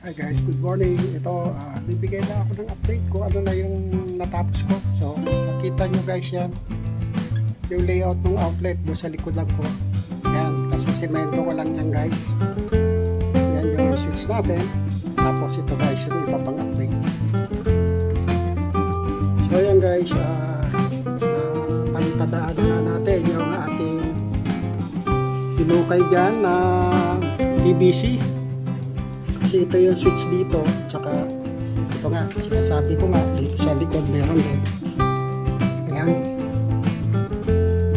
Hi guys, good morning. Ito, bibigay na ako ng update kung ano na yung natapos ko. So, makita nyo guys yan. Yung layout ng outlet doon sa likodan ko. Yan, kasi semento ko lang yan guys. Yan yung switch natin. Tapos ito guys, yung iba pang update. So yan guys, palitadaan na natin yung ating hinukay dyan na PVC. Kasi ito yung switch dito, tsaka ito nga, sinasabi ko nga, dito sa likod meron din. Ayan.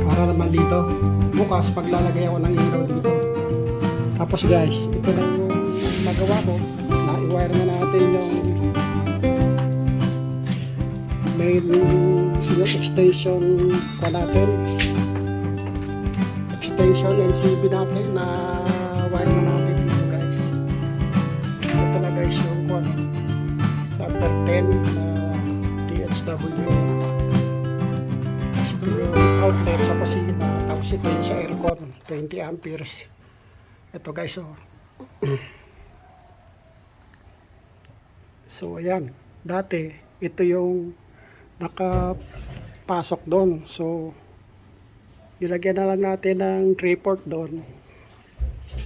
Para naman dito, bukas paglalagay ako ng ilaw dito. Tapos guys, ito na yung nagawa ko. Na-wire na natin yung yung extension ko natin. Extension MCB natin na wire na natin dito guys. Ito na guys yung number 10 na DHW. Ito yung outlet sa kusina. Tapos ito yung sa aircon 20 amperes. Ito guys oh. So ayan, dati ito yung nakapasok doon. So ilagyan na lang natin ng 3/4 doon.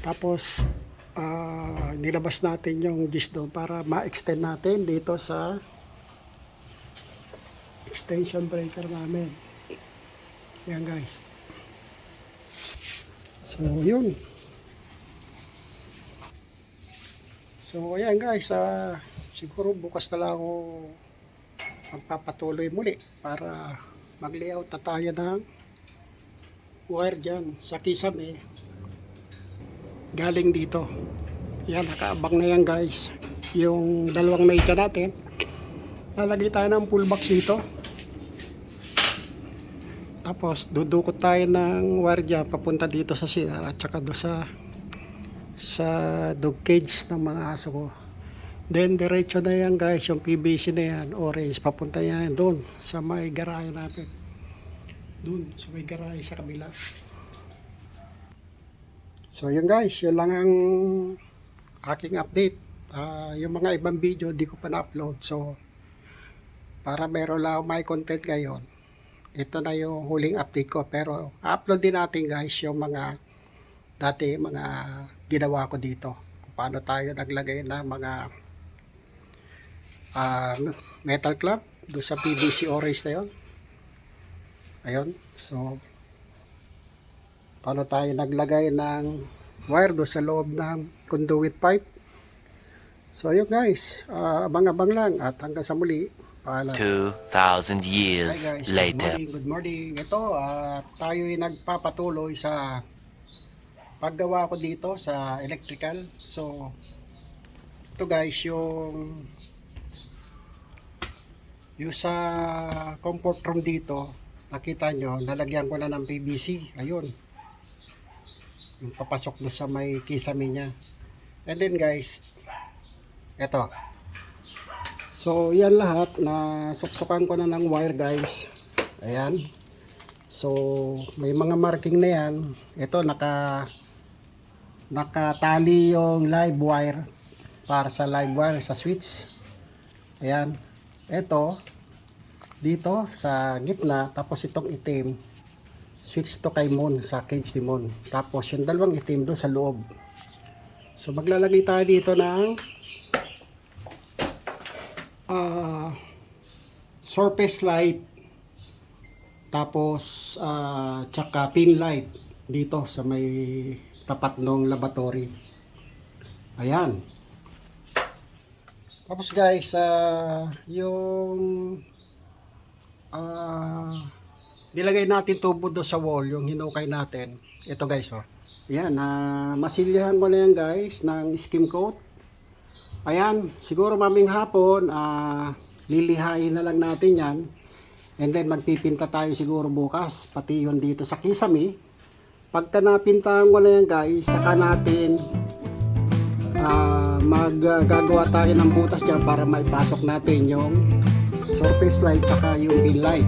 Tapos nilabas natin yung gis doon para ma-extend natin dito sa extension breaker namin. Yan guys. So yun. So ayan guys, siguro bukas na lang ako magpapatuloy muli para mag-layout na tayo ng wire dyan sa kisame galing dito. Yan, nakaabang na yan guys yung dalawang mecha natin. Lalagay tayo ng full box dito, tapos dudukot tayo ng wire dyan papunta dito sa CR at saka do sa dog cage ng mga aso ko. Then diretso na yan guys, yung PVC na yan orange, papunta yan doon sa may garahe natin, doon sa may garahe sa kabila. So yun guys, yun lang ang aking update. Yung mga ibang video di ko pa na-upload, so para meron lang may content ngayon, ito na yung huling update ko. Pero upload din natin guys yung mga dati mga ginawa ko dito, kung paano tayo naglagay ng mga metal clamp doon sa PVC orange na yun. Ayun, so paano tayo naglagay ng wire doon sa loob ng conduit pipe. So ayun guys, abang-abang lang at hanggang sa muli. Paalam. 2,000 years Hi guys, later. good morning. Ito, tayo ay nagpapatuloy sa paggawa ko dito sa electrical. So ito guys, yung sa comfort room dito, nakita nyo, nalagyan ko na ng PVC. Ayun, yung papasok doon sa may kisame niya. And then guys, eto, so yan lahat na suksukan ko na ng wire guys. Ayan, so may mga marking na yan. Ito nakatali yung live wire para sa live wire sa switch. Ayan, ito dito sa gitna, tapos itong itim switch to kay Mon, sa cage ni Mon. Tapos yung dalawang itim doon sa loob. So maglalagay tayo dito ng surface light, tapos tsaka pin light dito sa may tapat ng laboratory. Ayan. Tapos guys, yung nilagay natin tubo doon sa wall, yung hinukay natin. Ito guys oh. Ayan, masilyahan ko na yan guys ng skim coat. Ayan, siguro maming hapon lilihain na lang natin yan. And then magpipinta tayo siguro bukas, pati yun dito sa kisame. Pagka napintahan ko na yan guys, saka natin maggagawa tayo ng butas dyan para maipasok natin yung surface light saka yung pin light,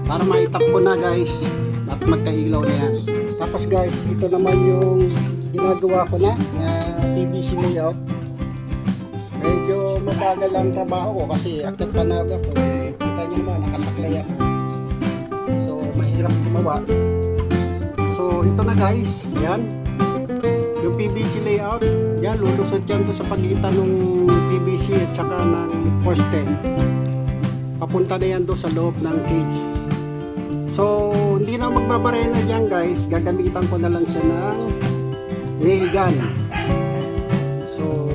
para maitap ko na guys at magkailaw na yan. Tapos guys, ito naman yung ginagawa ko na PVC layout. Medyo mabagal ang trabaho ko kasi akit panaga ko. Kita nyo naman, nakasaklay ako. So, mahirap gumawa. So, ito na guys. Yan. Yung PVC layout. Yan, lulusot yan to sa pagitan ng PVC at saka ng poste. Papunta na yan do sa loob ng cage. So, hindi na magbabarena dyan guys. Gagamitan ko na lang siya ng nail gun. So,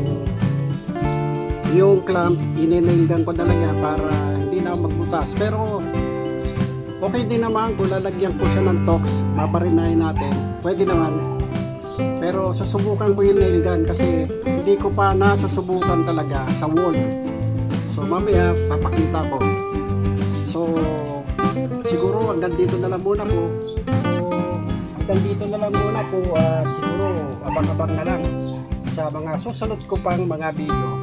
yung clamp, ine-nail gun ko na lang yan para hindi na magbutas. Pero, okay din naman kung lalagyan ko siya ng tox, babarinahin natin. Pwede naman. Pero, susubukan ko yung nail gun kasi hindi ko pa nasusubukan talaga sa wall. So, mamaya, papakita ko. So, siguro hanggang dito na lang muna po. Hanggang dito na lang muna po at siguro abang-abang na lang sa mga susunod ko pang mga video.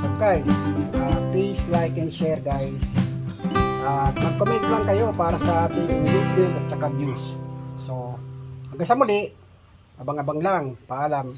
So guys, please like and share guys. At mag-comment lang kayo para sa ating engagement at saka views. So, hanggang sa muli, abang-abang lang. Paalam.